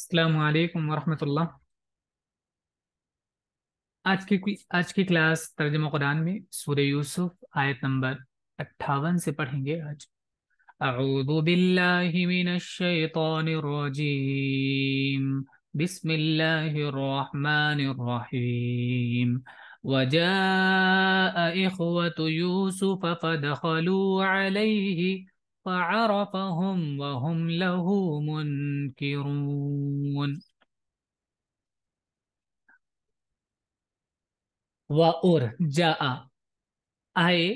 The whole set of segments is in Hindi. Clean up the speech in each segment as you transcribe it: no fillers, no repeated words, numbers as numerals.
अस्सलामु अलैकुम वरहमतुल्लाह। आज की क्लास तर्जुमा कुरान में सूरह यूसुफ आयत नंबर 58 से पढ़ेंगे आज। अऊज़ु बिल्लाहि मिनश शैतानिर रजीम। बिस्मिल्लाहिर रहमानिर रहीम। वजाअ इख्वतु यूसुफ फदखलू अलैहि फअरफहुम वहुम लहू मुनकिरून। व और जा आए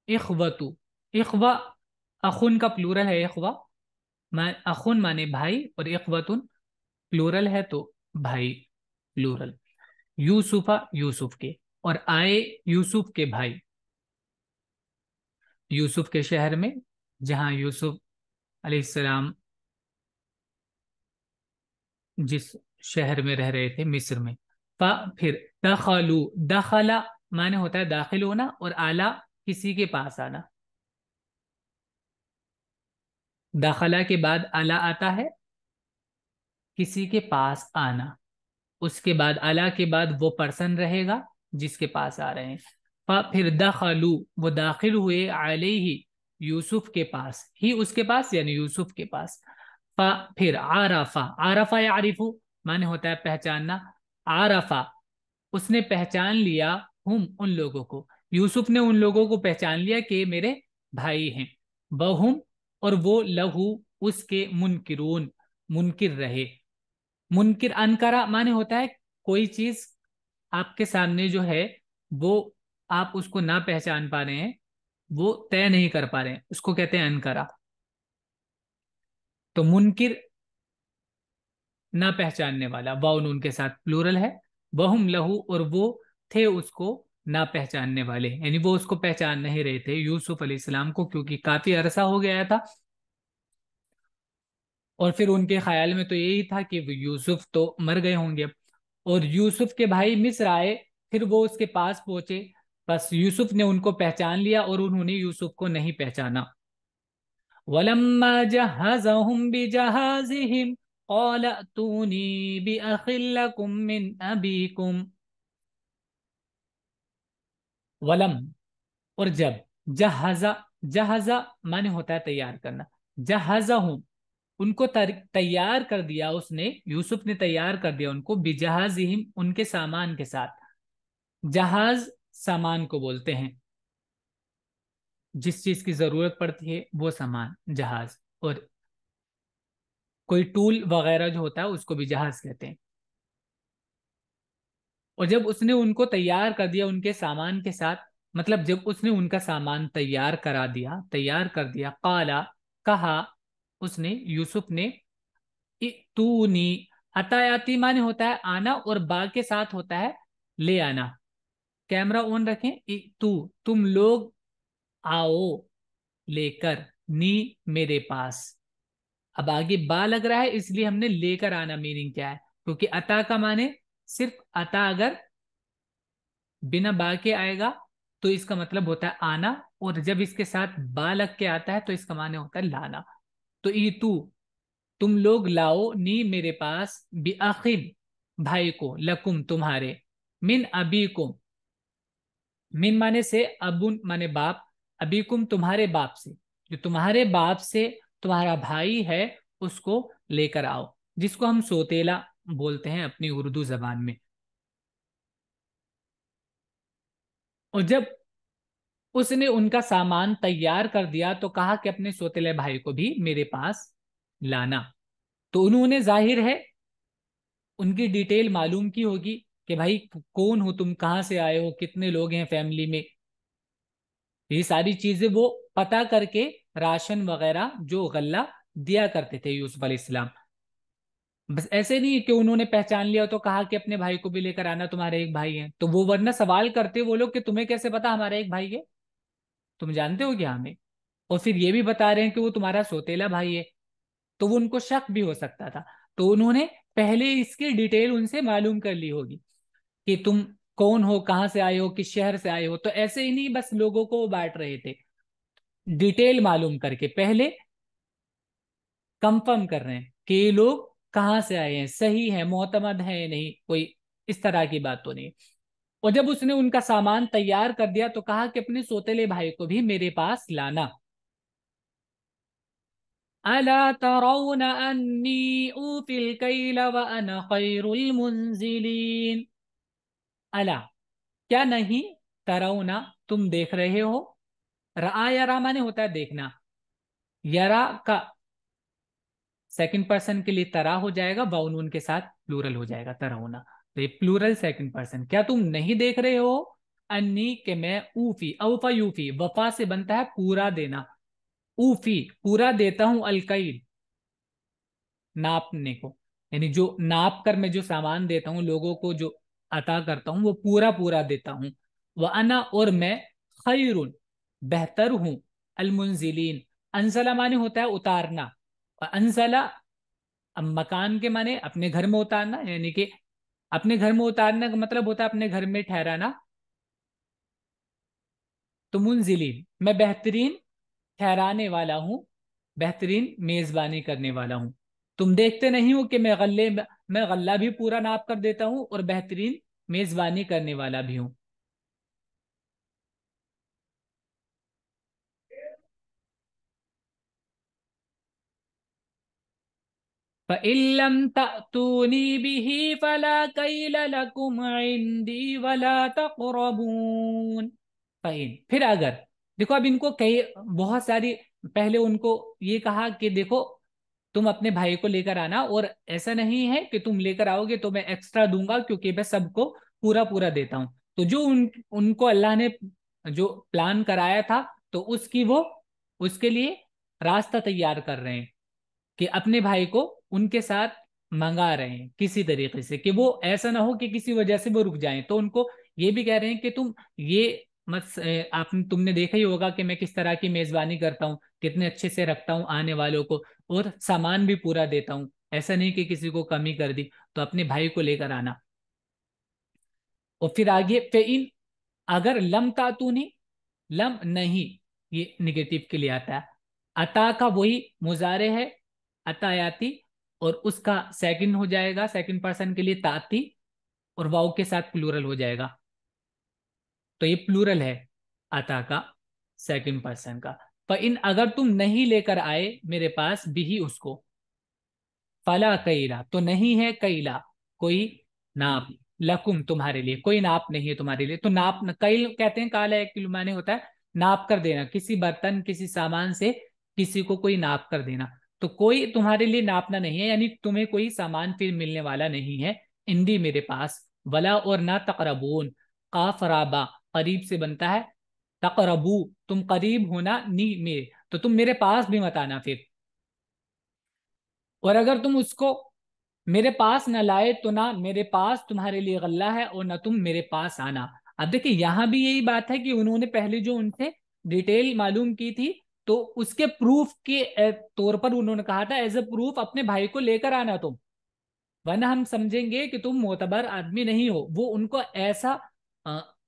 इख्वतु। इख्वा अखुन का प्लूरल है। इख्वा अखुन माने भाई और इख्वतुन प्लूरल है तो भाई प्लूरल। यूसुफा यूसुफ के और आए यूसुफ के भाई यूसुफ के शहर में, जहां यूसुफ अलैहिस्सलाम जिस शहर में रह रहे थे, मिस्र में। फिर दखलू, दखला माने होता है दाखिल होना और आला किसी के पास आना। दाखला के बाद आला आता है, किसी के पास आना। उसके बाद अला के बाद वो पर्सन रहेगा जिसके पास आ रहे हैं। फिर दखलू, वो दाखिल हुए अलैहि यूसुफ के पास, ही उसके पास यानी यूसुफ के पास। फिर आरफा, आरफा या आरिफू माने होता है पहचानना। आरफा उसने पहचान लिया, हम उन लोगों को, यूसुफ ने उन लोगों को पहचान लिया कि मेरे भाई हैं। बहुम और वो लहू उसके मुनकिरून, मुनकिर रहे। मुनकिर अनकरा माने होता है कोई चीज आपके सामने जो है वो आप उसको ना पहचान पा रहे हैं, वो तय नहीं कर पा रहे हैं, उसको कहते हैं अनकरा। तो मुनकिर ना पहचानने वाला, वाउ नून के साथ प्लूरल है। वहुम लहू और वो थे उसको ना पहचानने वाले, यानी वो उसको पहचान नहीं रहे थे यूसुफ अलैहिस्सलाम को, क्योंकि काफी अरसा हो गया था। और फिर उनके ख्याल में तो यही था कि वो यूसुफ तो मर गए होंगे। और यूसुफ के भाई मिस्र आए, फिर वो उसके पास पहुंचे। बस यूसुफ ने उनको पहचान लिया और उन्होंने यूसुफ को नहीं पहचाना। वलम्मा जहज़हुम बिजहाज़िहिम क़ाल अतूनी बिअख़िल लकुम मिन अबीकुम। वलम और जब, जहाजा, जहाजा माने होता है तैयार करना। जहाज़हुम उनको तैयार कर दिया उसने, यूसुफ ने तैयार कर दिया उनको, बिजहाज़िहिम उनके सामान के साथ। जहाज सामान को बोलते हैं, जिस चीज की जरूरत पड़ती है वो सामान जहाज। और कोई टूल वगैरह जो होता है उसको भी जहाज कहते हैं। और जब उसने उनको तैयार कर दिया उनके सामान के साथ, मतलब जब उसने उनका सामान तैयार करा दिया, तैयार कर दिया, काला कहा उसने, यूसुफ ने, तूनी, अतायाती माने होता है आना और बा के साथ होता है ले आना। कैमरा ऑन रखें। तू तुम लोग आओ लेकर, नी मेरे पास। अब आगे बा लग रहा है इसलिए हमने लेकर आना मीनिंग क्या है, क्योंकि अता का माने सिर्फ अता अगर बिना बा के आएगा तो इसका मतलब होता है आना, और जब इसके साथ बा लग के आता है तो इसका माने होता है लाना। तो ई तू तुम लोग लाओ, नी मेरे पास, बिअखिन भाई को, लकुम तुम्हारे, मिन अबीकुम, मिन माने से, अबुन माने बाप, अबीकुम तुम्हारे बाप से, जो तुम्हारे बाप से तुम्हारा भाई है उसको लेकर आओ, जिसको हम सोतेला बोलते हैं अपनी उर्दू जबान में। और जब उसने उनका सामान तैयार कर दिया तो कहा कि अपने सोतेले भाई को भी मेरे पास लाना। तो उन्होंने, जाहिर है, उनकी डिटेल मालूम की होगी कि भाई कौन हो तुम, कहाँ से आए हो, कितने लोग हैं फैमिली में। ये सारी चीजें वो पता करके राशन वगैरह जो गल्ला दिया करते थे यूसुफ अलैहिस्सलाम। बस ऐसे नहीं कि उन्होंने पहचान लिया तो कहा कि अपने भाई को भी लेकर आना, तुम्हारे एक भाई है तो वो, वरना सवाल करते वो लोग कि तुम्हें कैसे पता हमारा एक भाई है, तुम जानते हो क्या हमें। और फिर ये भी बता रहे हैं कि वो तुम्हारा सौतेला भाई है, तो वो उनको शक भी हो सकता था। तो उन्होंने पहले इसकी डिटेल उनसे मालूम कर ली होगी कि तुम कौन हो, कहाँ से आए हो, किस शहर से आए हो। तो ऐसे ही नहीं बस लोगों को वो बांट रहे थे, डिटेल मालूम करके पहले कंफर्म कर रहे हैं कि ये लोग कहाँ से आए हैं, सही है, मोतमद है नहीं, कोई इस तरह की बात तो नहीं। और जब उसने उनका सामान तैयार कर दिया तो कहा कि अपने सौतेले भाई को भी मेरे पास लाना। अला तरौन अन्नी ऊफिल कैल व अना खैरुल मुंजिलीन। अला, क्या नहीं, तरौना, तुम देख रहे हो। रा यरा माने होता है देखना, यरा का सेकंड पर्सन के लिए तरा हो जाएगा, बाउनून के साथ प्लूरल हो जाएगा तरौना। तो ये प्लूरल सेकंड पर्सन, क्या तुम नहीं देख रहे हो, अन्नी के मैं, ऊफी, औफा यूफी, वफा से बनता है पूरा देना, ऊफी पूरा देता हूं, अलकैल नापने को, यानी जो नाप कर मैं जो सामान देता हूँ लोगों को, जो अता करता हूँ वो पूरा पूरा देता हूँ। व अना, और मैं, खैरुन, बेहतर हूँ, अलमुंजिलीन, अंजला माने होता है उतारना, और अंजला अब मकान के माने अपने घर में उतारना, यानी कि अपने घर में उतारने का मतलब होता है अपने घर में ठहराना। तो मुंजिलीन, मैं बेहतरीन ठहराने वाला हूँ, बेहतरीन मेजबानी करने वाला हूँ। तुम देखते नहीं हो कि मैं गल्ला भी पूरा नाप कर देता हूँ और बेहतरीन मेजबानी करने वाला भी हूँ। फ़इल्लम तअतूनी बिही फला कैल लकुम इंदी वला तक़रबून। फिर अगर, देखो अब इनको कई बहुत सारी, पहले उनको ये कहा कि देखो तुम अपने भाई को लेकर आना, और ऐसा नहीं है कि तुम लेकर आओगे तो मैं एक्स्ट्रा दूंगा, क्योंकि मैं सबको पूरा पूरा देता हूं। तो जो उनको अल्लाह ने जो प्लान कराया था, तो उसकी वो उसके लिए रास्ता तैयार कर रहे हैं कि अपने भाई को उनके साथ मंगा रहे हैं किसी तरीके से, कि वो ऐसा ना हो कि किसी वजह से वो रुक जाएं। तो उनको ये भी कह रहे हैं कि तुम ये मत, आप तुमने देखा ही होगा कि मैं किस तरह की मेजबानी करता हूँ, कितने अच्छे से रखता हूँ आने वालों को, और सामान भी पूरा देता हूँ, ऐसा नहीं कि किसी को कमी कर दी। तो अपने भाई को लेकर आना। और फिर आगे पे इन, अगर लम तातूनी, लम नहीं, ये निगेटिव के लिए आता है। अता का वही मुजारे है, अतायाती, और उसका सेकंड हो जाएगा सेकंड पर्सन के लिए ताती, और वाव के साथ प्लूरल हो जाएगा। तो ये प्लूरल है अता का सेकंड पर्सन का। पर इन, अगर तुम नहीं लेकर आए मेरे पास भी उसको, फला कैला, तो नहीं है, कैला कोई नाप, लकुम तुम्हारे लिए कोई नाप नहीं है तुम्हारे लिए। तो नाप, कैल कहते हैं, काला एक किलो माने होता है नाप कर देना, किसी बर्तन किसी सामान से किसी को कोई नाप कर देना। तो कोई तुम्हारे लिए नापना नहीं है, यानी तुम्हें कोई सामान फिर मिलने वाला नहीं है, इंदी मेरे पास, वला और ना तकरबून, काफ राबा करीब से बनता है, तकरबू तुम करीब होना, नी मेरे, तो तुम मेरे पास भी मत आना फिर। और अगर तुम उसको मेरे पास न लाए तो ना मेरे पास तुम्हारे लिए गल्ला है और ना तुम मेरे पास आना। अब देखिए यहां भी यही बात है कि उन्होंने पहले जो उनसे डिटेल मालूम की थी, तो उसके प्रूफ के तौर पर उन्होंने कहा था, एज अ प्रूफ अपने भाई को लेकर आना तुम, वरना हम समझेंगे कि तुम मोतबर आदमी नहीं हो। वो उनको ऐसा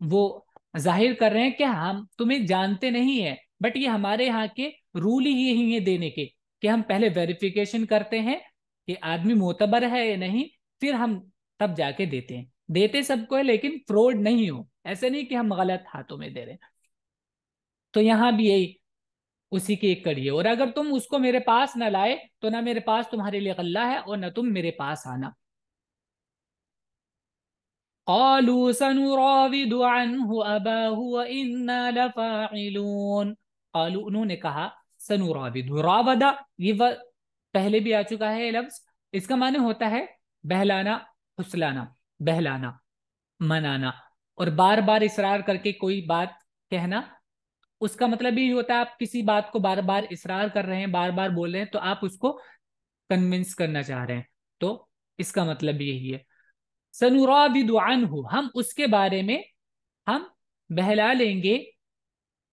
वो जाहिर कर रहे हैं कि हम तुम्हें जानते नहीं है, बट ये हमारे यहाँ के रूल ही यही है देने के, कि हम पहले वेरिफिकेशन करते हैं कि आदमी मोतबर है या नहीं, फिर हम तब जाके देते हैं। देते सबको है लेकिन फ्रॉड नहीं हो, ऐसे नहीं कि हम गलत हाथों में दे रहे हैं। तो यहाँ भी यही उसी की एक कड़ी है। और अगर तुम उसको मेरे पास ना लाए तो ना मेरे पास तुम्हारे लिए गल्ला है और ना तुम मेरे पास आना। क़ालू सनुराविदु अन्हु अबाहु व इन्ना लफ़ाइलून। क़ालू, उन्होंने कहा, सनुराविदु, रावदा ये पहले भी आ चुका है ये लफ्ज। इसका माने होता है बहलाना, फुसलाना, बहलाना, मनाना, और बार बार इसरार करके कोई बात कहना। उसका मतलब ये होता है आप किसी बात को बार बार इसरार कर रहे हैं, बार बार बोल रहे हैं, तो आप उसको कन्विंस करना चाह रहे हैं। तो इसका मतलब यही है। सनुराविदु अन्हु, हम उसके बारे में, हम बहला लेंगे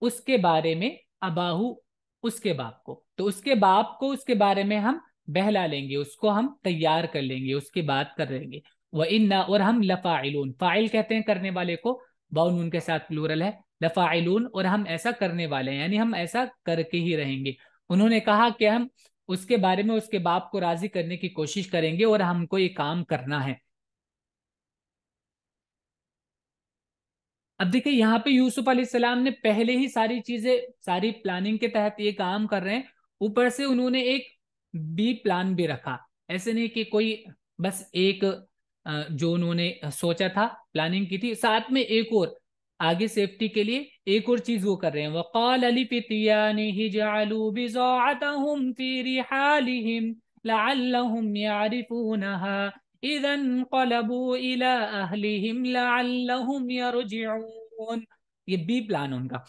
उसके बारे में, अबाहू उसके बाप को, तो उसके बाप को उसके बारे में हम बहला लेंगे, उसको हम तैयार कर लेंगे, उसकी बात कर लेंगे। व इन्ना, और हम लफाइलून, फाइल कहते हैं करने वाले को, बाउन उनके साथ प्लूरल है, लफाइलून, और हम ऐसा करने वाले हैं, यानी हम ऐसा करके ही रहेंगे। उन्होंने कहा कि हम उसके बारे में उसके बाप को राजी करने की कोशिश करेंगे और हमको ये काम करना है। अब देखिए यहाँ पे यूसुफ अलैहिस्सलाम ने पहले ही सारी चीजें, सारी प्लानिंग के तहत ये काम कर रहे हैं। ऊपर से उन्होंने एक बी प्लान भी रखा। ऐसे नहीं कि कोई बस एक जो उन्होंने सोचा था, प्लानिंग की थी, साथ में एक और आगे सेफ्टी के लिए एक और चीज वो कर रहे हैं। वक़ाल लिफ़ित्यानिहि जअलू बिज़ाअतहुम फी रिहालिहिम लअल्लहुम यअरिफूनहा इज़ा इनक़लबू इला अहलिहिम लअल्लहुम यरजिऊन। ये बी प्लान उनका।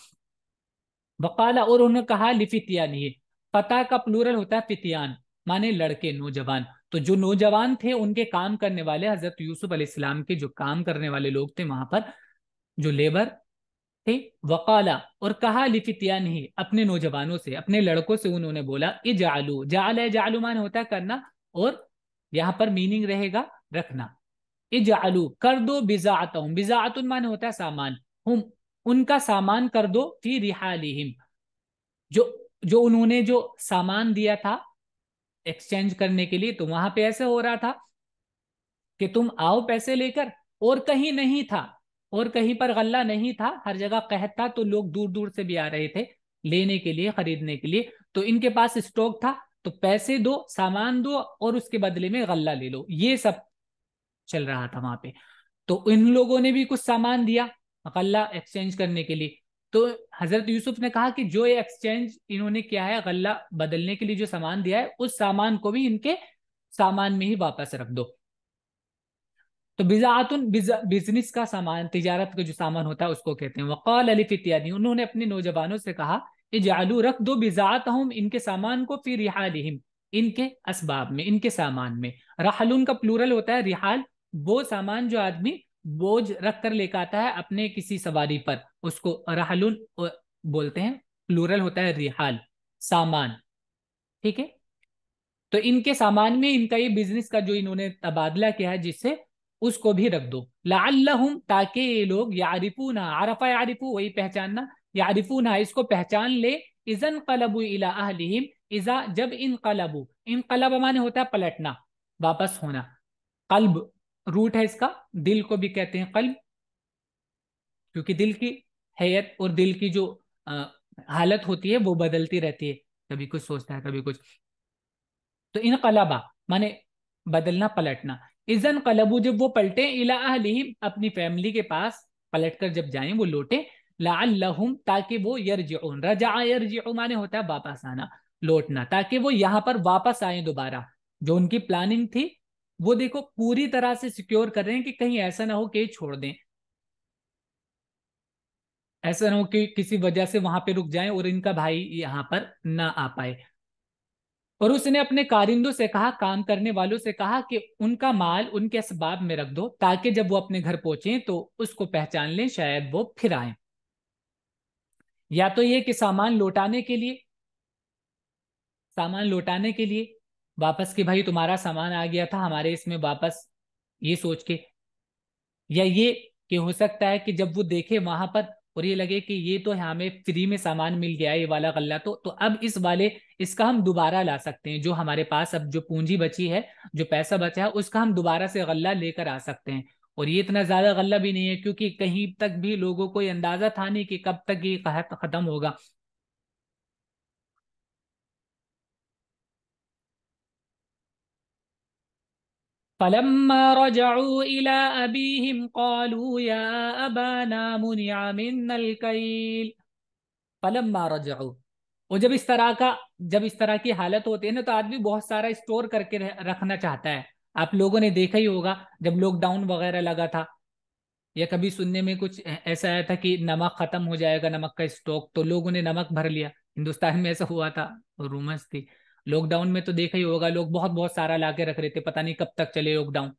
वकाला, और उन्होंने कहा लिफितियान, ही फता का प्लूरल होता है फितियान, माने लड़के, नौजवान। तो जो नौजवान थे उनके काम करने वाले, हजरत यूसुफ अलैहिस्सलाम के जो काम करने वाले लोग थे वहां पर, जो लेबर थे। वकाला, और कहा लिफितियान, ही अपने नौजवानों से, अपने लड़कों से उन्होंने बोला, इजालू, जाल है, जालू मान होता है करना, और यहाँ पर मीनिंग रहेगा रखना। इजालू कर दो, बिजातहुम, बिजातुन मान होता है सामान, हम उनका सामान कर दो, फी रिहालिहिम, जो जो उन्होंने जो सामान दिया था एक्सचेंज करने के लिए, तो वहां पे ऐसे हो रहा था कि तुम आओ पैसे लेकर, और कहीं नहीं था, और कहीं पर गल्ला नहीं था, हर जगह कहत था, तो लोग दूर दूर से भी आ रहे थे लेने के लिए, खरीदने के लिए। तो इनके पास स्टॉक था, तो पैसे दो, सामान दो, और उसके बदले में गल्ला ले लो, ये सब चल रहा था वहां पे। तो इन लोगों ने भी कुछ सामान दिया गल्ला एक्सचेंज करने के लिए। तो हजरत यूसुफ ने कहा कि जो ये एक्सचेंज इन्होंने किया है, गल्ला बदलने के लिए जो सामान दिया है, उस सामान को भी इनके सामान में ही वापस रख दो। तो बिजातुन, बिजनेस का सामान, तिजारत का जो सामान होता है उसको कहते हैं। वक़ाल लिफ़ित्यानी, उन्होंने अपने नौजवानों से कहा, इजालू रख दो, बिजातहुम, इनके सामान को, फी रिहालिहिम, इनके असबाब में, इनके सामान में। रहालुन का प्लूरल होता है रिहाल, वो सामान जो आदमी बोझ रख कर लेकर आता है अपने किसी सवारी पर, उसको रहालुन बोलते हैं। प्लूरल होता है रिहाल, सामान। ठीक है। तो इनके सामान में इनका ये बिजनेस का जो इन्होंने तबादला किया है जिससे, उसको भी रख दो। लअल्लहुम, ताकि ये लोग, यारिफूना, आरफा यारिफू वही पहचानना, यारिफूना इसको पहचान ले, इजन कलबू इला अहलिहिम, इजा जब इन कलबू, इन कलब माने होता है पलटना, वापस होना। कल्ब रूट है इसका, दिल को भी कहते हैं कल्ब, क्योंकि दिल की हैयत और दिल की जो हालत होती है वो बदलती रहती है, कभी कुछ सोचता है कभी कुछ। तो इन कलबा माने बदलना, पलटना। इजन कलबू, जब वो पलटे, इला अहलिहिम, अपनी फैमिली के पास पलट कर जब जाएं, वो लौटे, लअल्लहुम, ताकि वो, यरजिऊन, रजा यरजिउ माने होता है वापस आना, लौटना, ताकि वो यहाँ पर वापस आए दोबारा। जो उनकी प्लानिंग थी वो देखो पूरी तरह से सिक्योर कर रहे हैं कि कहीं ऐसा ना हो कि छोड़ दें, ऐसा ना हो कि किसी वजह से वहां पे रुक जाएं और इनका भाई यहाँ पर ना आ पाए। और उसने अपने कारिंदों से कहा, काम करने वालों से कहा, कि उनका माल उनके असबाब में रख दो, ताकि जब वो अपने घर पहुंचे तो उसको पहचान लें, शायद वो फिर आए। या तो ये कि सामान लौटाने के लिए, सामान लौटाने के लिए वापस, कि भाई तुम्हारा सामान आ गया था हमारे इसमें वापस, ये सोच के। या ये कि हो सकता है कि जब वो देखे वहां पर और ये लगे कि ये तो हमें फ्री में सामान मिल गया है, ये वाला गल्ला, तो अब इस वाले, इसका हम दोबारा ला सकते हैं, जो हमारे पास अब जो पूंजी बची है, जो पैसा बचा है, उसका हम दोबारा से गल्ला लेकर आ सकते हैं। और ये इतना ज्यादा गल्ला भी नहीं है, क्योंकि कहीं तक भी लोगों को ये अंदाजा था नहीं कि कब तक ये कहत खत्म होगा। फलम्मा रजऊ इला अबीहिम क़ालू या अबाना मुनिअ मिन्नल कैल। फलम्मा रजऊ, और जब इस तरह की हालत होती है ना, तो आदमी बहुत सारा स्टोर करके रखना चाहता है। आप लोगों ने देखा ही होगा जब लॉकडाउन वगैरह लगा था, या कभी सुनने में कुछ ऐसा आया था कि नमक खत्म हो जाएगा, नमक का स्टॉक, तो लोगों ने नमक भर लिया। हिंदुस्तान में ऐसा हुआ था, रूमर्स थी। लॉकडाउन में तो देखा ही होगा, लोग बहुत बहुत सारा ला के रख रहे थे, पता नहीं कब तक चले लॉकडाउन।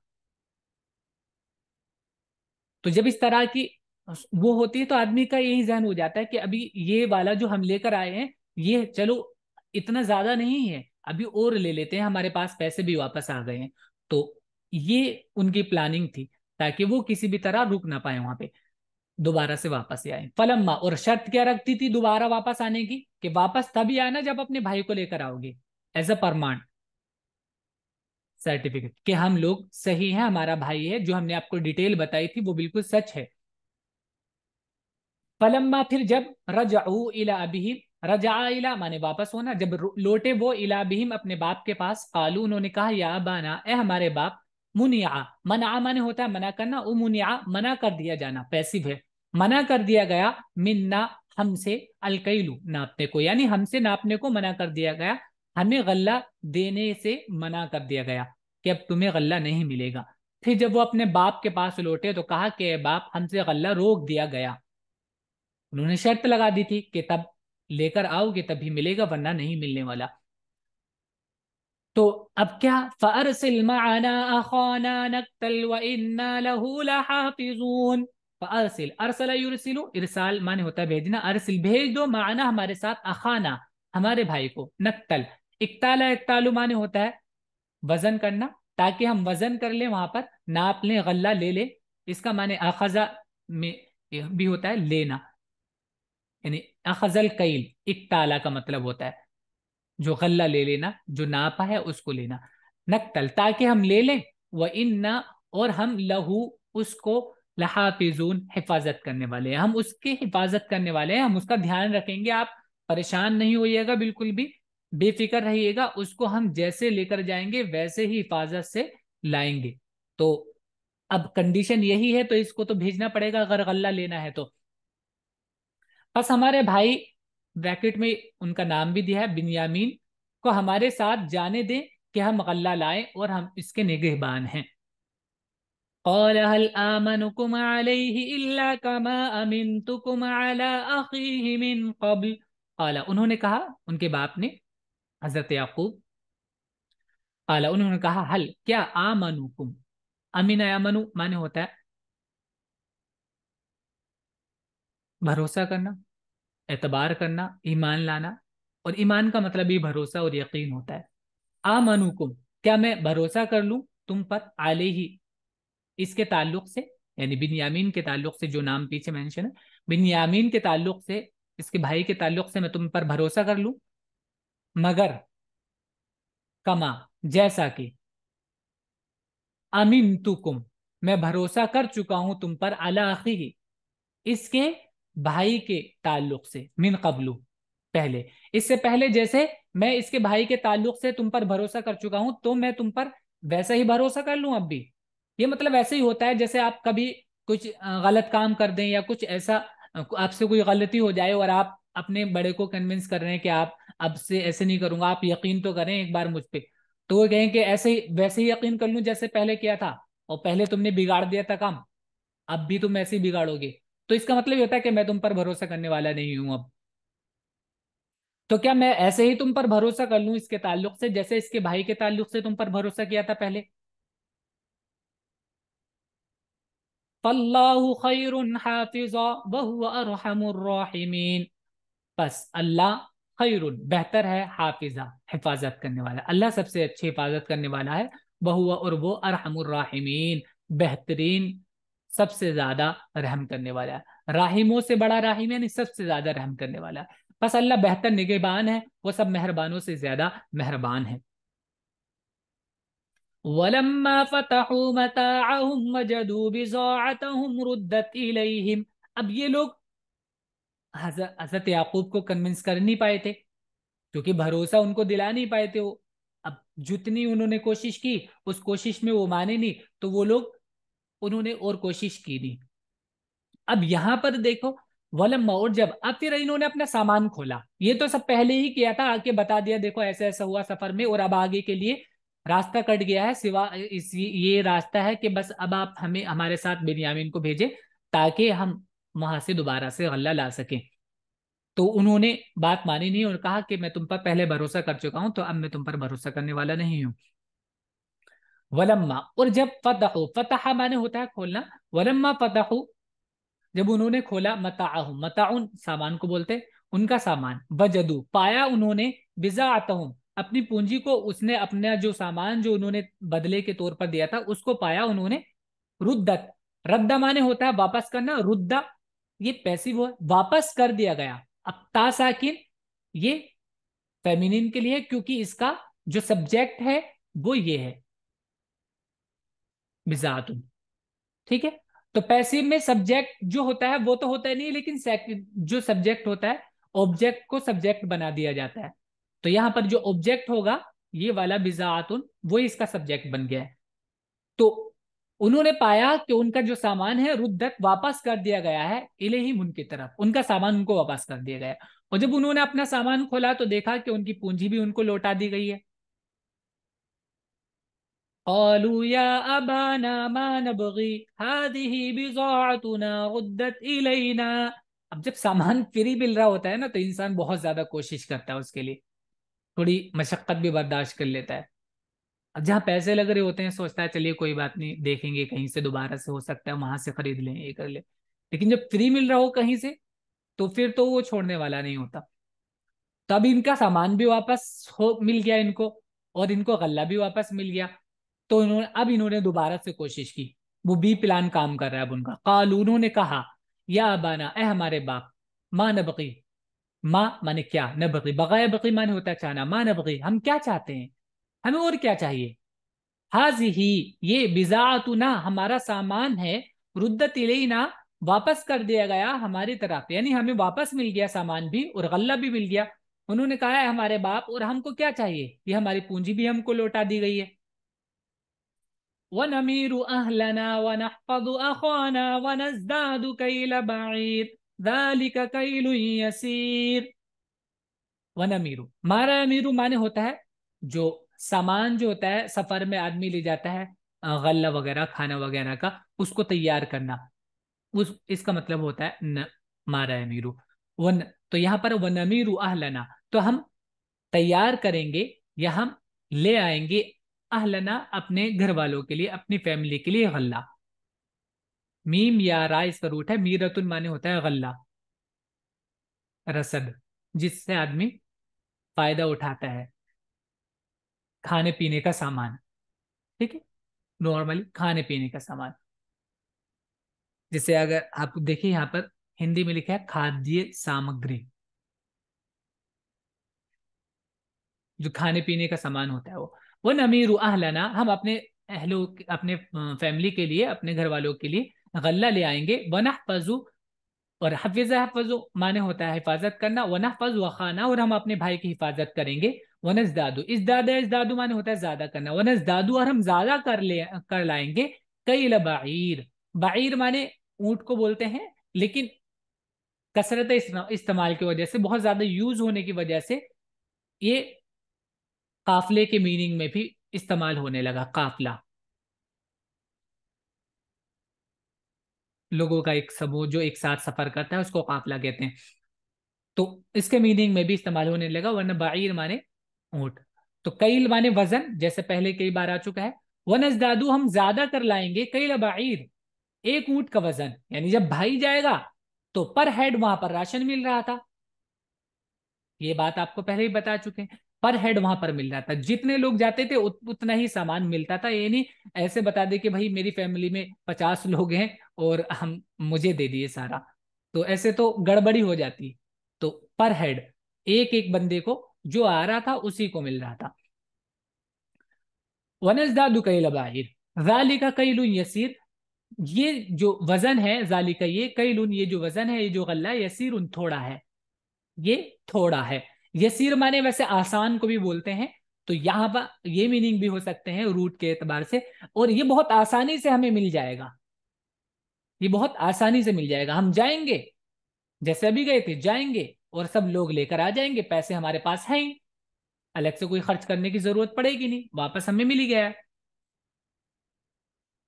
तो जब इस तरह की वो होती है, तो आदमी का यही जहन हो जाता है कि अभी ये वाला जो हम लेकर आए हैं, ये चलो इतना ज्यादा नहीं है, अभी और ले लेते हैं, हमारे पास पैसे भी वापस आ गए हैं। तो ये उनकी प्लानिंग थी, ताकि वो किसी भी तरह रुक ना पाए वहां पे, दोबारा से वापस ही आए। फलम्मा, और शर्त क्या रखती थी दोबारा वापस आने की, कि वापस तभी आना जब अपने भाई को लेकर आओगे। एज अ प्रमाण, सर्टिफिकेट कि हम लोग सही हैं, हमारा भाई है, जो हमने आपको डिटेल बताई थी वो बिल्कुल सच है। फलम्मा, फिर जब, रजऊ इला अबीहिम, रजा इला माने वापस होना, जब लौटे वो इला अबीहिम अपने बाप के पास, कालू उन्होंने कहा, या अबाना ए हमारे बाप, मुनिया, मना माने होता है मना करना, उ मुनिया मना कर दिया जाना, पैसिव है, मना कर दिया गया, मिन्ना हमसे, अलकैलू नापने को, यानी हमसे नापने को मना कर दिया गया, हमें गल्ला देने से मना कर दिया गया कि अब तुम्हें गल्ला नहीं मिलेगा। फिर जब वो अपने बाप के पास लौटे तो कहा कि बाप हमसे गल्ला रोक दिया गया। उन्होंने शर्त लगा दी थी कि तब लेकर आओगे तभी मिलेगा, वरना नहीं मिलने वाला। तो अब क्या, फअरसिल मअना अखाना नक्तल व इन्ना लहू लहाफिजून। फअरसिल, अरसला युरसिलु, इरसाल माने होता है भेजना, अरसिल भेज दो, माना हमारे साथ, अखाना हमारे भाई को, नक्तल, इक्ताला इक्तालु माने होता है वजन करना, ताकि हम वजन कर लें, वहां पर नाप लें, गल्ला ले लें। इसका माने अखजा में भी होता है लेना, यानी अखजल कईल, इक्ताला का मतलब होता है जो गल्ला ले लेना, जो नापा है उसको लेना, नक्तल ताकि हम ले लें, व इन्ना और हम लहू उसको, लहाफिजून हिफाजत करने वाले हैं, हम उसकी हिफाजत करने वाले हैं, हम उसका ध्यान रखेंगे, आप परेशान नहीं होइएगा, बिल्कुल भी बेफिक्र रहिएगा, उसको हम जैसे लेकर जाएंगे वैसे ही हिफाजत से लाएंगे। तो अब कंडीशन यही है, तो इसको तो भेजना पड़ेगा अगर गल्ला लेना है तो। बस हमारे भाई, ब्रैकेट में उनका नाम भी दिया है, बिन्यामीन, को हमारे साथ जाने दें कि हम गल्ला लाएं और हम इसके निगहबान हैं। क़ाल हल आमनुकुम अलैहि इल्ला कमा अमिनतुकुम अला अखीहि मिन क़ब्ल। क़ाला, उन्होंने कहा, उनके बाप ने, हजरत याकूब, क़ाला उन्होंने कहा, हल क्या, आमनुकुम, अमीन यामनु माने होता है भरोसा करना, एतबार करना, ईमान लाना, और ईमान का मतलब ही भरोसा और यकीन होता है। आमनुकुम, क्या मैं भरोसा कर लूं तुम पर, अलैहि इसके ताल्लुक से, यानी बिन्यामीन के ताल्लुक से, जो नाम पीछे मेंशन है, बिन्यामीन के ताल्लुक से, इसके भाई के ताल्लुक से मैं तुम पर भरोसा कर लूं, मगर, कमा जैसा कि, अमीन तुकुम मैं भरोसा कर चुका हूं तुम पर, अला अखीही इसके भाई के ताल्लुक से, मिन कबलू पहले, इससे पहले जैसे मैं इसके भाई के ताल्लुक से तुम पर भरोसा कर चुका हूं, तो मैं तुम पर वैसा ही भरोसा कर लूं अब भी। ये मतलब ऐसे ही होता है जैसे आप कभी कुछ गलत काम कर दें, या कुछ ऐसा आपसे कोई गलती हो जाए और आप अपने बड़े को कन्विंस कर रहे हैं कि आप अब से ऐसे नहीं करूंगा, आप यकीन तो करें एक बार मुझ पे। तो वो कहें कि ऐसे ही वैसे ही यकीन कर लूं जैसे पहले किया था, और पहले तुमने बिगाड़ दिया था काम, अब भी तुम ऐसे ही बिगाड़ोगे। तो इसका मतलब ये होता है कि मैं तुम पर भरोसा करने वाला नहीं हूं अब। तो क्या मैं ऐसे ही तुम पर भरोसा कर लूं इसके ताल्लुक से, जैसे इसके भाई के ताल्लुक से तुम पर भरोसा किया था पहले। फल्लाहु खैरुन हाफिजा वहुव अरहमुर राहिमीन। बस अल्लाह खैरुन बेहतर है, हाफिजा हिफाजत करने वाला, अल्लाह सबसे अच्छी हिफाजत करने वाला है, वहुव और वो, अरहमुर राहिमीन बेहतरीन, सबसे ज्यादा रहम करने वाला है, राहिमों से बड़ा राहिम यानी सबसे ज्यादा रहम करने वाला है। बस अल्लाह बेहतर निगहबान है, वो सब मेहरबानों से ज्यादा मेहरबान है। वलम्मा फतहू मताअहुम वजदू बिज़ाअतहुम रुद्दत इलैहिम। अब ये लोग हजरत याकूब को कन्विंस कर नहीं पाए थे, क्योंकि भरोसा उनको दिला नहीं पाए थे वो। अब जितनी उन्होंने कोशिश की, उस कोशिश में वो माने नहीं, तो वो लोग, उन्होंने और कोशिश की नहीं। अब यहां पर देखो, वलम्मा और जब, अब फिर इन्होंने अपना सामान खोला, ये तो सब पहले ही किया था, आके बता दिया देखो ऐसा ऐसा हुआ सफर में, और अब आगे के लिए रास्ता कट गया है, सिवा इस ये रास्ता है कि बस अब आप हमें हमारे साथ बिन्यामीन को भेजें, ताकि हम वहां से दोबारा से गल्ला ला सकें। तो उन्होंने बात मानी नहीं और कहा कि मैं तुम पर पहले भरोसा कर चुका हूं, तो अब मैं तुम पर भरोसा करने वाला नहीं हूं। वलम्मा और जब, फतहु फतह माने होता है खोलना, वलम्मा फतहु जब उन्होंने खोला, मताअहुम मताउन सामान को बोलते, उनका सामान, वजदू पाया उन्होंने, बिज़ाअतहुम अपनी पूंजी को, उसने अपना जो सामान जो उन्होंने बदले के तौर पर दिया था उसको पाया उन्होंने, रुद्दत, रद्दा माने होता है वापस करना, रुद्दा ये पैसिव है, वापस कर दिया गया। अब ता साकिन ये फेमिनिन के लिए, क्योंकि इसका जो सब्जेक्ट है वो ये है, बिजातुन। ठीक है। तो पैसिव में सब्जेक्ट जो होता है वो तो होता ही नहीं, लेकिन जो सब्जेक्ट होता है, ऑब्जेक्ट को सब्जेक्ट बना दिया जाता है। तो यहां पर जो ऑब्जेक्ट होगा, ये वाला बिजातुन, वो इसका सब्जेक्ट बन गया है। तो उन्होंने पाया कि उनका जो सामान है रुद्दत, वापस कर दिया गया है, इलेहिम, उनकी तरफ, उनका सामान उनको वापस कर दिया गया है। और जब उन्होंने अपना सामान खोला तो देखा कि उनकी पूंजी भी उनको लौटा दी गई है। क़ालू या अबाना मा नबगी हादिही बिज़ाअतुना रुद्दत इलैना। अब जब सामान फ्री मिल रहा होता है ना, तो इंसान बहुत ज्यादा कोशिश करता है उसके लिए, थोड़ी मशक्कत भी बर्दाश्त कर लेता है। अब जहाँ पैसे लग रहे होते हैं सोचता है चलिए कोई बात नहीं, देखेंगे कहीं से दोबारा से हो सकता है वहां से खरीद लें, ये कर ले। लेकिन जब फ्री मिल रहा हो कहीं से, तो फिर तो वो छोड़ने वाला नहीं होता। तब इनका सामान भी वापस हो मिल गया इनको, और इनको गल्ला भी वापस मिल गया। तो इन्होंने दोबारा से कोशिश की। वो बी प्लान काम कर रहा है अब उनका। काल, उन्होंने कहा, या अबाना, ए हमारे बाप, माँ नबगी, माँ माने क्या, नबगी, बगाया बगी माने होता है चाहना, माँ नबगी, हम क्या चाहते हैं, हमें और क्या चाहिए। हाजिही, ये बिजातुना, हमारा सामान है, रुद्दत इलैना, वापस कर दिया गया हमारी तरफ, यानी हमें वापस मिल गया सामान भी और गल्ला भी मिल गया। उन्होंने कहा है हमारे बाप, और हमको क्या चाहिए, ये हमारी पूंजी भी हमको लौटा दी गई है। वनमीरु अहलना वनहफदु अखाना वनज़दादु कैल बईर ज़ालिका कैलुन यसीर। वनमीरु, मारा अमीरु माने होता है जो सामान जो होता है सफर में आदमी ले जाता है, गल्ला वगैरह खाना वगैरह का, उसको तैयार करना, उस इसका मतलब होता है न, मारा अमीरु। वन, तो यहाँ पर वनमीरु अहलना, तो हम तैयार करेंगे या हम ले आएंगे, अहलना, अपने घर वालों के लिए, अपनी फैमिली के लिए गल्ला। मीम या रा इसका रूट है, मीरतुन माने होता है गल्ला, रसद, जिससे आदमी फायदा उठाता है, खाने पीने का सामान। ठीक है, नॉर्मली खाने पीने का सामान। जैसे अगर आप देखिए यहाँ पर हिंदी में लिखा है खाद्य सामग्री, जो खाने पीने का सामान होता है वो नमीरु अहलना, हम अपने अहलो, अपने फैमिली के लिए, अपने घर वालों के लिए गल्ला ले आएंगे। वनहफजु, और हफिज हफजु माने होता है हिफाजत करना, वनहफज व खाना, और हम अपने भाई की हिफाजत करेंगे। वनजदादु, इजदादा, इजदादु माने होता है ज्यादा करना, वनजदादु, और हम ज्यादा कर लाएंगे। कई बाईर, बाईर माने ऊंट को बोलते हैं, लेकिन कसरत इस्तेमाल की वजह से, बहुत ज्यादा यूज होने की वजह से, ये काफले के मीनिंग में भी इस्तेमाल होने लगा। काफला, लोगों का एक समूह जो एक साथ सफर करता है उसको काफला कहते हैं। तो इसके मीनिंग में भी इस्तेमाल होने लगा, वरना बाईर माने ऊंट। तो कईल माने वजन, जैसे पहले कई बार आ चुका है। वनजदादू, हम ज्यादा कर लाएंगे, कईल बाईर, एक ऊंट का वजन, यानी जब भाई जाएगा तो पर हेड वहां पर राशन मिल रहा था। ये बात आपको पहले ही बता चुके हैं, पर हेड वहां पर मिल रहा था, जितने लोग जाते थे उतना ही सामान मिलता था। ये नहीं ऐसे बता दे कि भाई मेरी फैमिली में 50 लोग हैं और हम मुझे दे दिए सारा, तो ऐसे तो गड़बड़ी हो जाती। तो पर हेड, एक एक बंदे को जो आ रहा था उसी को मिल रहा था। वनजदादु कैल बाहिर, जालिका कैलुन यसीर, ये जो वजन है, जालिका ये, कैलुन ये जो वजन है, ये जो गल्ला है, यसीर थोड़ा है, ये थोड़ा है। यसीर माने वैसे आसान को भी बोलते हैं, तो यहां पर ये मीनिंग भी हो सकते हैं रूट के एतबार से। और ये बहुत आसानी से हमें मिल जाएगा, ये बहुत आसानी से मिल जाएगा, हम जाएंगे, जैसे अभी गए थे, जाएंगे और सब लोग लेकर आ जाएंगे, पैसे हमारे पास हैं ही, अलग से कोई खर्च करने की जरूरत पड़ेगी नहीं, वापस हमें मिल ही गया है।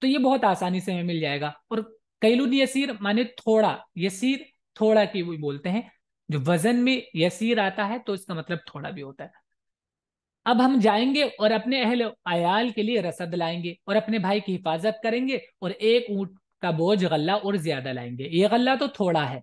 तो ये बहुत आसानी से हमें मिल जाएगा। और कैलुन यसीर माने थोड़ा, यसीर थोड़ा की वो बोलते हैं, जो वजन में यसीर आता है तो इसका मतलब थोड़ा भी होता है। अब हम जाएंगे और अपने अहल अयाल के लिए रसद लाएंगे और अपने भाई की हिफाजत करेंगे, और एक ऊंट का बोझ गल्ला और ज्यादा लाएंगे, ये गल्ला तो थोड़ा है।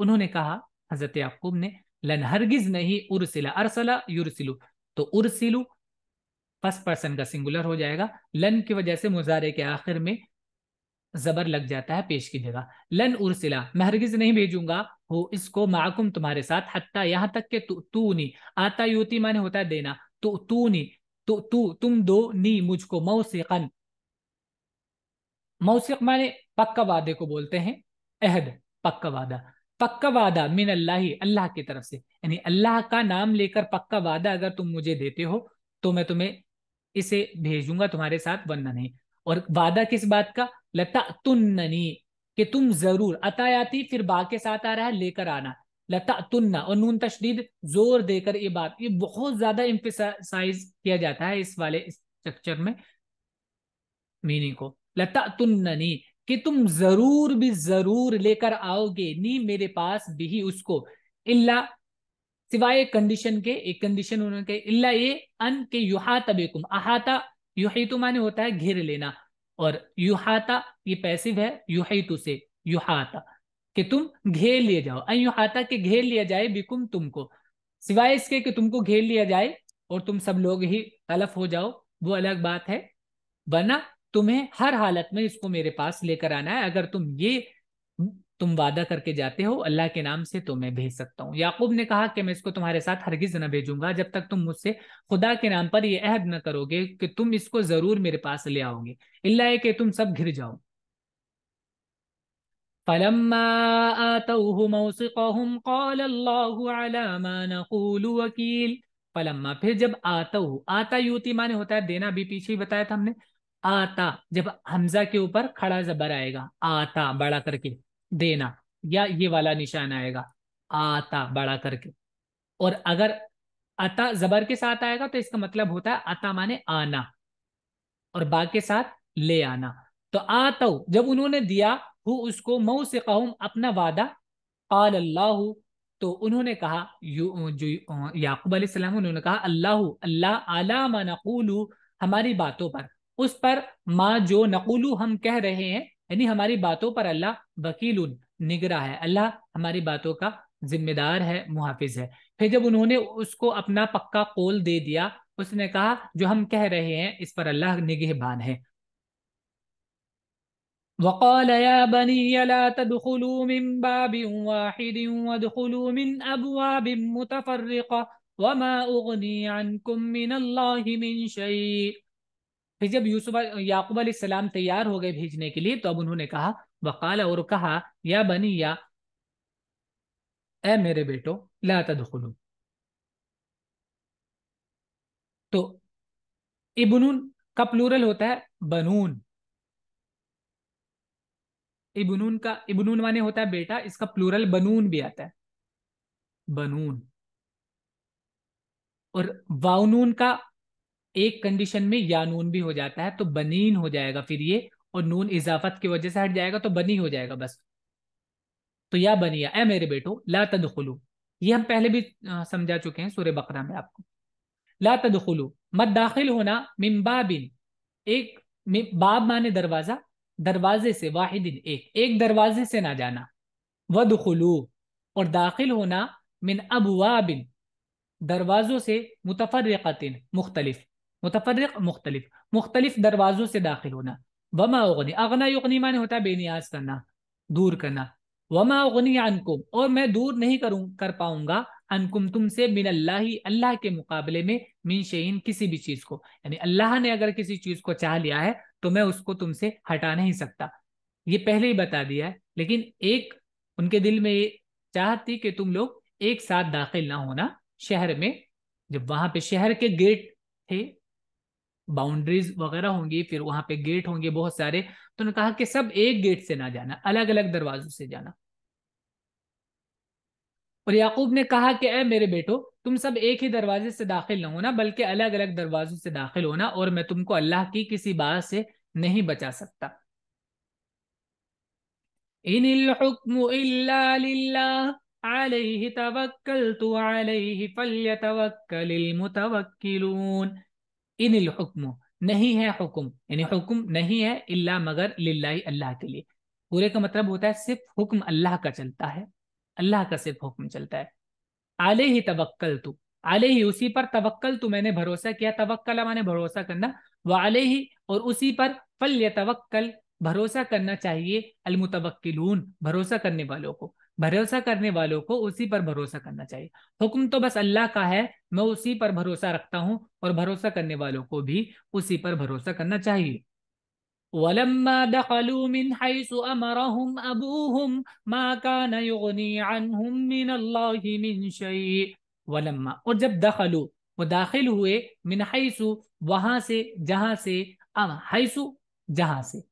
उन्होंने कहा, हजरत याकूब ने, लन, हरगिज नहीं, उर्सिला, अरसला युरसिलु, तो उर्सिलु फर्स्ट पर्सन का सिंगुलर हो जाएगा। लन की वजह से मुजारे के आखिर में जबर लग जाता है पेश की जगह। लन उर्सिला, मैं हरगिज नहीं भेजूंगा हो इसको, माकुम तुम्हारे साथ, हत्ता यहाँ तक के तू नी, आता युती माने होता है देना, तू नी, तुम दो नी मुझको, मौसिकन, मौसिक माने पक्का वादे को बोलते हैं, अहद पक्का वादा, पक्का वादा मिन अल्लाह, अल्लाह की तरफ से, यानी अल्लाह का नाम लेकर पक्का वादा अगर तुम मुझे देते हो तो मैं तुम्हें इसे भेजूंगा तुम्हारे साथ, वरना नहीं। और वादा किस बात का, लता तुन्ननी, कि तुम जरूर, अतायाती फिर बा के साथ आ रहा है लेकर आना, लता तुन्ना, और नून तशदीद जोर देकर, ये बात ये बहुत ज्यादा इम्फेसाइज किया जाता है इस वाले स्ट्रक्चर में, मीनिंग को, लता तुन्ननी, कि तुम जरूर भी जरूर लेकर आओगे, नी मेरे पास भी उसको, इल्ला सिवाय एक कंडीशन के, एक कंडीशन उन्होंने कही, इल्ला ये अन के युहाता बिकुम, अहाता युहीतु माने होता है घेर लेना, और युहाता ये पैसिव है युहीतु से, युहाता कि तुम घेर लिए जाओ, अन युहाता के घेर लिया जाए, बिकुम तुमको, सिवाय इसके कि तुमको घेर लिया जाए और तुम सब लोग ही तलफ हो जाओ, वो अलग बात है, वरना तुम्हें हर हालत में इसको मेरे पास लेकर आना है, अगर तुम वादा करके जाते हो अल्लाह के नाम से तो मैं भेज सकता हूँ। याकूब ने कहा कि मैं इसको तुम्हारे साथ हरगिज न भेजूंगा जब तक तुम मुझसे खुदा के नाम पर यह अहद न करोगे कि तुम इसको जरूर मेरे पास ले आओगे, इल्ला कि तुम सब घिर जाओ। फलम्मा आतौहु मौसिक़हुम क़ाल अल्लाहु अला मा नक़ूलु वकील, फलम्मा फिर जब आतौहु, आता युती माने होता है देना, भी पीछे ही बताया था हमने, आता जब हमजा के ऊपर खड़ा जबर आएगा, आता बड़ा करके देना, या ये वाला निशान आएगा, आता बड़ा करके, और अगर अता जबर के साथ आएगा तो इसका मतलब होता है अता माने आना, और बा के साथ ले आना। तो आतो जब उन्होंने दिया हु उसको, मऊ से कहूं अपना वादा, काल अल्लाह, तो उन्होंने कहा, जो याकूब अलैहिस्सलाम, उन्होंने कहा अल्लाह, अल्लाह आला मा नकूलू, हमारी बातों पर, उस पर, माँ जो नकूलू हम कह रहे हैं, यानी हमारी बातों पर अल्लाह वकीलुन निगराह है, अल्लाह हमारी बातों का जिम्मेदार है, मुहाफिज है। फिर जब उन्होंने उसको अपना पक्का कौल दे दिया, उसने कहा जो हम कह रहे हैं इस पर अल्लाह निगहबान है। वक़ाल या बनी ला तदखुलू मिन बाबिन वाहिदिन वदखुलू मिन अबवाबिन मुतफर्रिक़ा वमा उगनी अन्कुम मिनल्लाहि मिन शै। फिर जब यूसुफ याकूब अलैहिस्सलाम तैयार हो गए भेजने के लिए, तो अब उन्होंने कहा, वक़ाल और कहा, या बनी या, ए मेरे बेटो, ला तदखुलू, तो इब्नुन का प्लूरल होता है बनून, इब्नुन का, इब्नुन माने होता है बेटा, इसका प्लूरल बनून भी आता है, बनून। और वाउनून का एक कंडीशन में यानून भी हो जाता है, तो बनीन हो जाएगा फिर ये, और नून इजाफत की वजह से हट जाएगा तो बनी हो जाएगा बस। तो या बनिया, ए मेरे बेटो, ला तदखुलू, ये हम पहले भी समझा चुके हैं सूरह बकरा में आपको, ला तदखुलू मत दाखिल होना, मिन बाबिन, एक, बाब माने दरवाजा, दरवाजे से, वाहिदिन एक, एक दरवाजे से ना जाना, वदखुलू और दाखिल होना, मिन अबवाबिन दरवाजों से, मुतफर्रिक़तिन मुख्तलिफ, मुतफर्रिक़ मुख्तलिफ, मुख्तलिफ दरवाजों से दाखिल होना, वमा उगनी, अगना युगनी माने होता है बेनियाज करना, दूर करना, वमा उगनी अनकुम और मैं दूर नहीं कर पाऊंगा, अनकुम तुमसे, मिन अल्लाही अल्लाह के मुकाबले में, मिन शैइन किसी भी चीज को, यानी अल्लाह ने अगर किसी चीज को चाह लिया है तो मैं उसको तुमसे हटा नहीं सकता, ये पहले ही बता दिया है। लेकिन एक उनके दिल में ये चाहत थी कि तुम लोग एक साथ दाखिल ना होना शहर में, जब वहां पे शहर के गेट थे, बाउंड्रीज वगैरह होंगी, फिर वहां पे गेट होंगे बहुत सारे, तो उन्होंने कहा कि सब एक गेट से ना जाना, अलग अलग दरवाजों से जाना। और याकूब ने कहा कि ए मेरे बेटो, तुम सब एक ही दरवाजे से दाखिल ना होना, बल्कि अलग अलग दरवाजों से दाखिल होना, और मैं तुमको अल्लाह की किसी बात से नहीं बचा सकता। इनिल हुक्मु इल्ला लिल्लाह अलैहि तवक्कलतु अलैहि फल्यतवक्कलिल मुतवक्किलून। इनिल हुक्मु नहीं है हुक्म, यानी हुक्म नहीं है, इल्ला मगर, लिल्लाही अल्लाह के लिए, पूरे का मतलब होता है सिर्फ हुक्म अल्लाह का चलता है, अल्लाह का सिर्फ हुक्म चलता है। अलैहि तवक्कलतु अलैहि उसी पर, तवक्कल तो मैंने भरोसा किया, तवक्कल माने भरोसा करना, व अलैहि और उसी पर, फल्यतवक्कल भरोसा करना चाहिए, अलमुतवक्किलून भरोसा करने वालों को, भरोसा करने वालों को उसी पर भरोसा करना चाहिए। हुक्म तो बस अल्लाह का है, मैं उसी पर भरोसा रखता हूँ और भरोसा करने वालों को भी उसी पर भरोसा करना चाहिए। वलम्मा दखलू मिन हैसु अमरहुम अबूहुम मा कान युगनी अन्हुम मिन अल्लाहि मिन शै। वलम्मा और जब दखलू वो दाखिल हुए, मिन हैसु वहां से, जहां से, हैसु जहां से,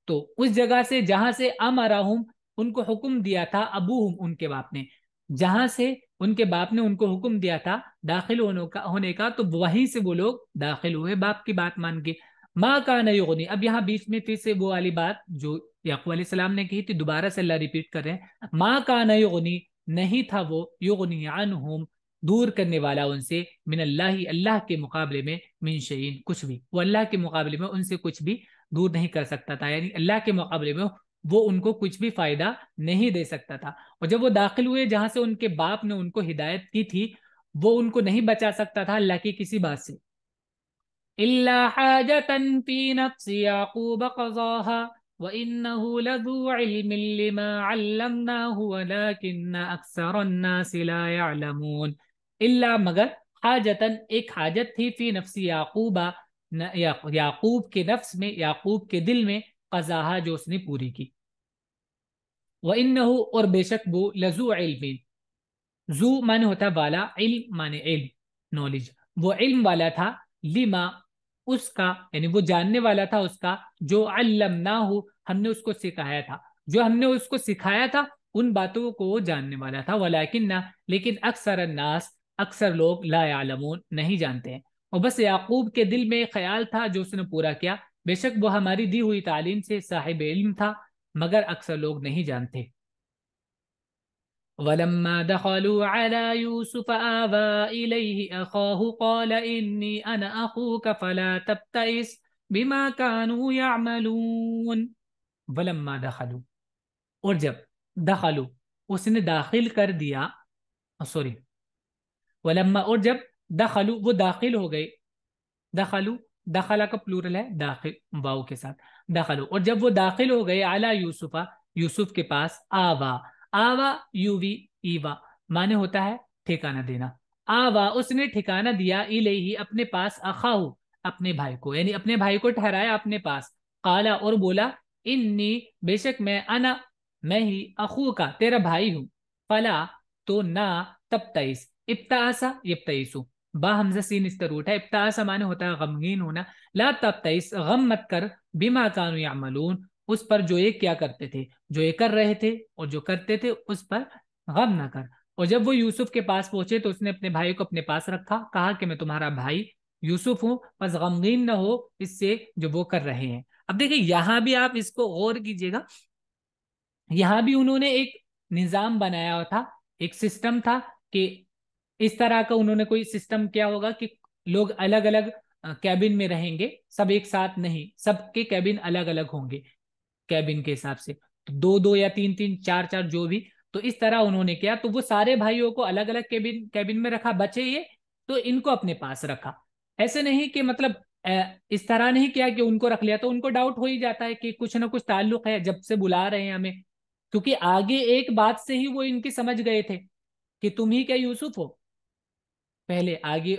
तो उस जगह से जहां से, अमरहुम उनको हुक्म दिया था, अबूहुम उनके बाप ने, जहां से उनके बाप ने उनको हुक्म दिया था दाखिल होने का, तो वहीं से वो लोग दाखिल हुए बाप की बात मान के। माँ का न युगनी, अब यहाँ बीच में फिर से वो वाली बात जो याकूब अलैहिस्सलाम ने कही थी, दोबारा से अल्लाह रिपीट कर रहे हैं, माँ का न युगनी नहीं था वो, युगनी अनहुम दूर करने वाला उनसे, मिन अल्लाह अल्लाह के मुकाबले में, मिन शैइन कुछ भी, वो अल्लाह के मुकाबले में उनसे कुछ भी दूर नहीं कर सकता था, यानी अल्लाह के मुकाबले में वो उनको कुछ भी फायदा नहीं दे सकता था। और जब वो दाखिल हुए जहां से उनके बाप ने उनको हिदायत की थी, वो उनको नहीं बचा सकता था अल्लाह की किसी बात से। इल्ला हाजतन फी नफ्सी याकूब क़ज़ाहा व इन्नहु लज़ू इल्मिन लिमा अल्लमनाहु वलाकिन्न अक्सरन नासि ला यअलमून। इल्ला मगर, हाजतन एक हाजत थी, फी नफ्सी याकूबा याकूब के नफ्स में, याकूब के दिल में, क़ज़ाहा जो उसने पूरी की। व इन्नहु और बेशक वो, लज़ू इल्मिन, जू माने होता है वाला, इल्म माने इल्म नॉलेज, वो इल्म वाला था, लिमा उसका, यानी वो जानने वाला था उसका, जो अल्लमनाहु हमने उसको सिखाया था, जो हमने उसको सिखाया था उन बातों को वो जानने वाला था, वलाकिन्ना लेकिन अक्सर अन्नास अक्सर लोग ला यालमून नहीं जानते हैं। और बस याकूब के दिल में ख्याल था जो उसने पूरा किया, बेशक वो हमारी दी हुई तालीम से साहिब इल्म था, मगर अक्सर लोग नहीं जानते। वलम्मा दखलू अला यूसुफ आवा इलैहि अखाहु क़ाल इन्नी अना अखूक फला तब्तइस बिमा कानू यअमलून। वलम्मा दखलू और जब, दखलू उसने दाखिल कर दिया, सॉरी, वलम्मा और जब, दखलू वो दाखिल हो गए, दखलू दखला का प्लूरल है दाखिल वाव के साथ, दखलू और जब वो दाखिल हो गए, आला यूसुफा यूसुफ के पास, आवा, आवा यूवी ईवा माने होता है ठिकाना देना, आवा उसने ठिकाना दिया, इलेही अपने पास, अखाहू अपने भाई को, यानी अपने भाई को ठहराया अपने पास, काला और बोला, इन्नी बेशक मैं, अना मैं ही, अखू का तेरा भाई हूं, फला तो ना, तब तईस, इब्तासा यब्तईसु, बा हमजा सीन इस तरह उठा, इब्तासा माने होता है गमगीन होना, ला तब तईस गम मत कर, बिमा कानू यामलून उस पर जो ये क्या करते थे, जो ये कर रहे थे और जो करते थे उस पर गम ना कर। और जब वो यूसुफ के पास पहुंचे तो उसने अपने भाई को अपने पास रखा, कहा कि मैं तुम्हारा भाई यूसुफ हूं, बस गमगीन ना हो इससे जो वो कर रहे हैं। अब देखिए यहां भी आप इसको गौर कीजिएगा, यहां भी उन्होंने एक निजाम बनाया हुआ था, एक सिस्टम था कि इस तरह का उन्होंने कोई सिस्टम किया होगा कि लोग अलग अलग कैबिन में रहेंगे, सब एक साथ नहीं, सबके कैबिन अलग अलग होंगे, कैबिन के हिसाब से, तो दो दो या तीन तीन चार चार जो भी, तो इस तरह उन्होंने किया, तो वो सारे भाइयों को अलग अलग कैबिन कैबिन में रखा, बचे ये तो इनको अपने पास रखा। ऐसे नहीं कि मतलब इस तरह नहीं किया कि उनको रख लिया, तो उनको डाउट हो ही जाता है कि कुछ ना कुछ ताल्लुक है जब से बुला रहे हैं हमें, क्योंकि आगे एक बात से ही वो इनकी समझ गए थे कि तुम ही क्या यूसुफ हो, पहले आगे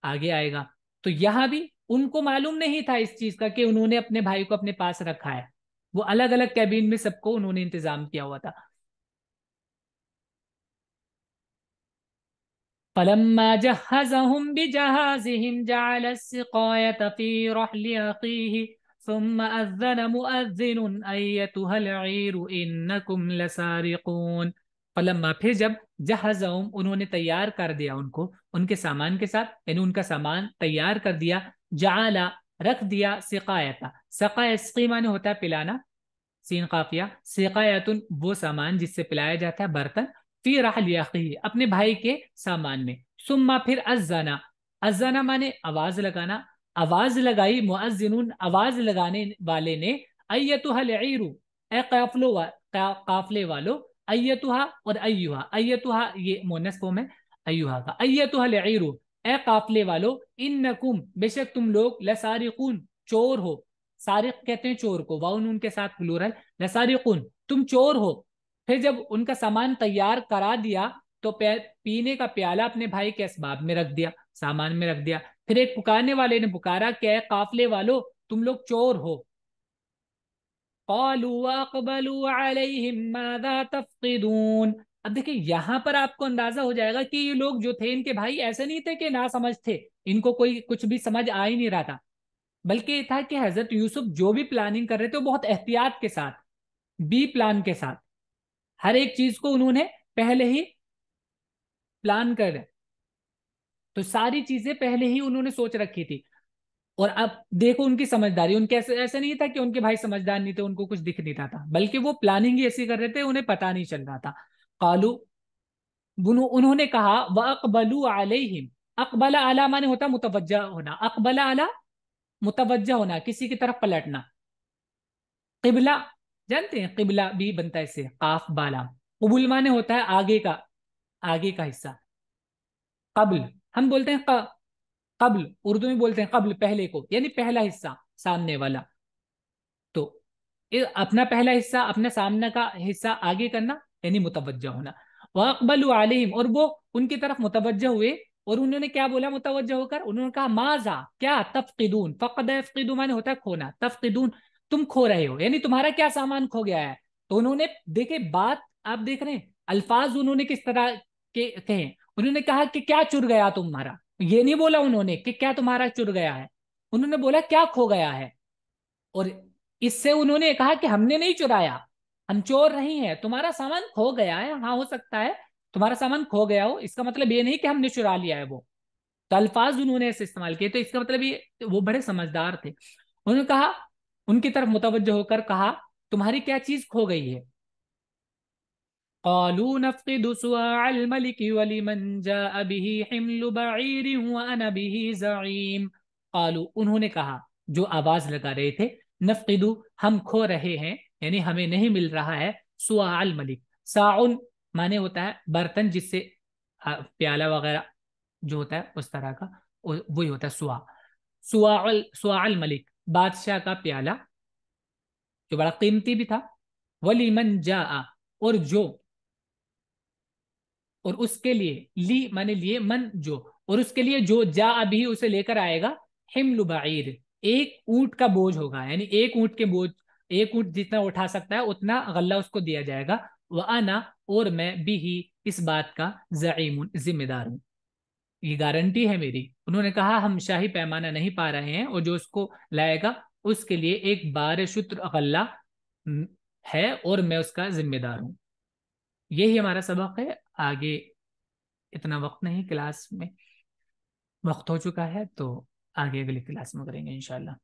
आगे आएगा। तो यहां भी उनको मालूम नहीं था इस चीज का कि उन्होंने अपने भाई को अपने पास रखा है, वो अलग अलग कैबिन में सबको उन्होंने इंतजाम किया हुआ था। फलम्मा जहज़हुम बिजहाज़िहिम जअल अस्सिक़ायत फी रहलि अख़ीहि सुम्मा अज़्ज़न मुअज़्ज़िनुन अय्यतुहल ईरु इन्नकुम लसारिक़ून। फलम्मा फिर जब, जहज़हुम उन्होंने तैयार कर दिया उनको उनके सामान के साथ, यानी उनका सामान तैयार कर दिया, जआला रख दिया, सिकायता सका इसकी माने होता है पिलाना, सीन काफिया, सिकायतुन वो सामान जिससे पिलाया जाता है बर्तन, फी राहल अखी अपने भाई के सामान में, सुम्मा फिर अजाना, अजाना माने आवाज लगाना, आवाज लगाई, मुअज्जिनुन आवाज लगाने वाले ने, अय्यतुहल ईरु ए काफले वालो, अय्यतुहा और अय्युहा, अय्यतुहा ये मुन्नस फॉर्म है, अय्युहा का अय्यतुहल ईरु, ए काफले वालो, इन्नकुम बेशक तुम लोग, लसारिकुन चोर हो। सारिक कहते हैं चोर को, वाउन उनके साथ प्लूरल, लसारिकुन तुम चोर हो। फिर जब उनका सामान तैयार करा दिया तो पीने का प्याला अपने भाई के असबाब में रख दिया, सामान में रख दिया। फिर एक पुकारने वाले ने पुकारा कि "ए काफले वालो, तुम लोग चोर हो। क़ालू वअक़बलू अलैहिम माज़ा तफ़क़िदून। अब देखिए यहां पर आपको अंदाजा हो जाएगा कि ये लोग जो थे, इनके भाई ऐसे नहीं थे कि ना समझ थे, इनको कोई कुछ भी समझ आ ही नहीं रहा था। बल्कि ये था कि हजरत यूसुफ जो भी प्लानिंग कर रहे थे वो बहुत एहतियात के साथ, बी प्लान के साथ, हर एक चीज को उन्होंने पहले ही प्लान कर, तो सारी चीजें पहले ही उन्होंने सोच रखी थी। और अब देखो उनकी समझदारी, उनके ऐसे ऐसे नहीं था कि उनके भाई समझदार नहीं थे, उनको कुछ दिख नहीं रहा था, बल्कि वो प्लानिंग ही ऐसी कर रहे थे, उन्हें पता नहीं चल रहा था। कालू, उन्होंने कहा, व अकबलू अलैहिम, अकबला अला माने होता मुतवज्जा होना, अकबला अला मुतवज्जा होना, किसी की तरफ पलटना। किबला जानते हैं, किबला भी बनता है इससे, काफ बाला। कुबुल माने होता है आगे का, आगे का हिस्सा। कब्ल हम बोलते हैं कब्ल, उर्दू में बोलते हैं कब्ल, पहले को, यानी पहला हिस्सा, सामने वाला। तो अपना पहला हिस्सा, अपने सामने का हिस्सा आगे करना, यानी मुतवज्जा होना। वह अकबलु अलैहिम, और वो उनकी तरफ मुतवज्जा हुए। और उन्होंने क्या बोला मुतवज्जा होकर, उन्होंने कहा माजा क्या, तफकिदून, फकद यफकिदु माने होता है खोना, तफकिदून तुम खो रहे हो, यानी तुम्हारा क्या सामान खो गया है। तो उन्होंने देखे बात, आप देख रहे हैं अल्फाज उन्होंने किस तरह के कहे। उन्होंने कहा कि क्या चुर गया तुम्हारा, ये नहीं बोला उन्होंने कि क्या तुम्हारा चुर गया है, उन्होंने बोला क्या खो गया है। और इससे उन्होंने कहा कि हमने नहीं चुराया, हम चोर नहीं है, तुम्हारा सामान खो गया है, हाँ हो सकता है तुम्हारा सामान खो गया हो, इसका मतलब ये नहीं कि हमने चुरा लिया है वो। तो अल्फाज उन्होंने ऐसे इस्तेमाल किए, तो इसका मतलब ये वो बड़े समझदार थे। उन्होंने कहा, उनकी तरफ मुतवज्जह होकर कहा, तुम्हारी क्या चीज खो गई है। क़ालू नफ़क़िदु सुवाअल मलिक वलिमन जाअ बिही हिम्लु बईर व अना बिही ज़ईम। क़ालू उन्होंने कहा, जो आवाज लगा रहे थे, नफ़क़िदु हम खो रहे हैं, यानी हमें नहीं मिल रहा है, सुवाअल मलिक, साउन माने होता है बर्तन जिससे प्याला वगैरह जो होता है उस तरह का, वही होता है सुआ। सुवाअल मलिक बादशाह का प्याला, जो बड़ा कीमती भी था। वलिमन जाअ, और जो, और उसके लिए, ली माने लिए, मन जो, और उसके लिए जो, जा अभी उसे लेकर आएगा, हिमलु बाईर एक ऊंट का बोझ होगा, यानी एक ऊंट के बोझ, एक ऊंट जितना उठा सकता है उतना गल्ला उसको दिया जाएगा। वह आना, और मैं भी ही इस बात का ज़ईमुन जिम्मेदार हूँ, ये गारंटी है मेरी। उन्होंने कहा हम शाही पैमाना नहीं पा रहे हैं, और जो उसको लाएगा उसके लिए एक बार शुत्र गल्ला है, और मैं उसका जिम्मेदार हूँ। यही हमारा सबक है। आगे इतना वक्त नहीं, क्लास में वक्त हो चुका है, तो आगे अगली क्लास में करेंगे इंशाल्लाह।